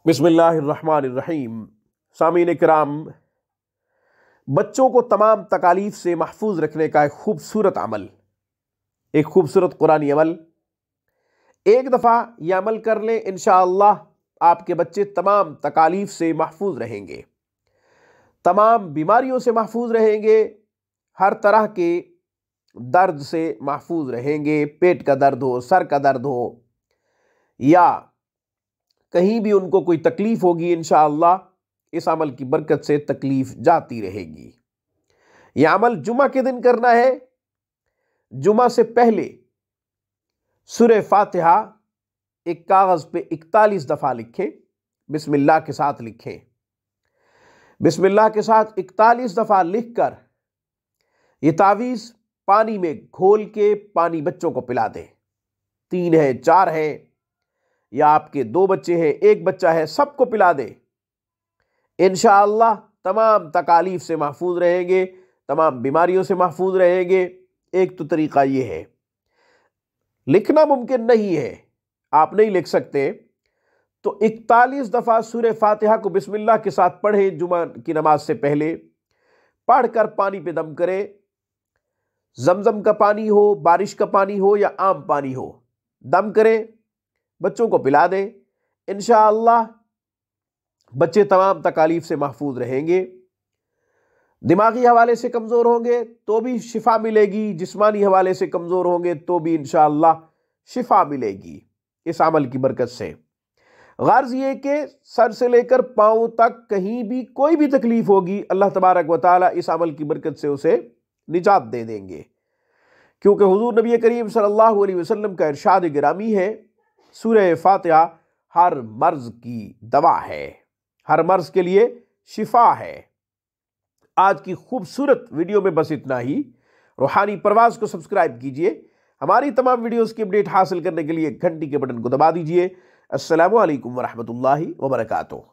बिस्मिल्लाहिर्रहमानिर्रहीम। सामीन किराम, बच्चों को तमाम तकालीफ से महफूज रखने का एक खूबसूरत अमल, एक खूबसूरत कुरानी अमल, एक दफ़ा यह अमल कर लें, इंशाअल्लाह आपके बच्चे तमाम तकालीफ से महफूज रहेंगे, तमाम बीमारियों से महफूज रहेंगे, हर तरह के दर्द से महफूज रहेंगे। पेट का दर्द हो, सर का दर्द हो, या कहीं भी उनको कोई तकलीफ होगी, इंशाअल्लाह इस अमल की बरकत से तकलीफ जाती रहेगी। यह अमल जुमा के दिन करना है। जुमा से पहले सूरह फातिहा एक कागज पे 41 दफा लिखें, बिस्मिल्लाह के साथ लिखें। बिस्मिल्लाह के साथ 41 दफा लिखकर यह तावीज़ पानी में घोल के पानी बच्चों को पिला दें। 3 है, 4 है, या आपके 2 बच्चे हैं, 1 बच्चा है, सबको पिला दे। इंशाअल्लाह तमाम तकालीफ से महफूज रहेंगे, तमाम बीमारियों से महफूज रहेंगे। एक तो तरीका यह है, लिखना मुमकिन नहीं है, आप नहीं लिख सकते, तो 41 दफा सूरह फातिहा को बिस्मिल्लाह के साथ पढ़ें। जुमा की नमाज से पहले पढ़कर पानी पे दम करें। जमजम का पानी हो, बारिश का पानी हो, या आम पानी हो, दम करें, बच्चों को पिला दें। इंशाअल्लाह बच्चे तमाम तकालीफ से महफूज रहेंगे। दिमागी हवाले से कमज़ोर होंगे तो भी शिफा मिलेगी, जिस्मानी हवाले से कमज़ोर होंगे तो भी इंशाअल्लाह शिफा मिलेगी इस अमल की बरकत से। गर्ज ये कि सर से लेकर पाँव तक कहीं भी कोई भी तकलीफ होगी, अल्लाह तबारक व तआला इस अमल की बरकत से उसे निजात दे देंगे, क्योंकि हुजूर नबी करीम सल्लल्लाहु अलैहि वसल्लम का इरशाद गिरामी है, सूरह फातिहा हर मर्ज की दवा है, हर मर्ज के लिए शिफा है। आज की खूबसूरत वीडियो में बस इतना ही। रूहानी परवाज को सब्सक्राइब कीजिए। हमारी तमाम वीडियोस की अपडेट हासिल करने के लिए घंटी के बटन को दबा दीजिए। अस्सलामु अलैकुम वरहमतुल्लाहि वबरकातुहू।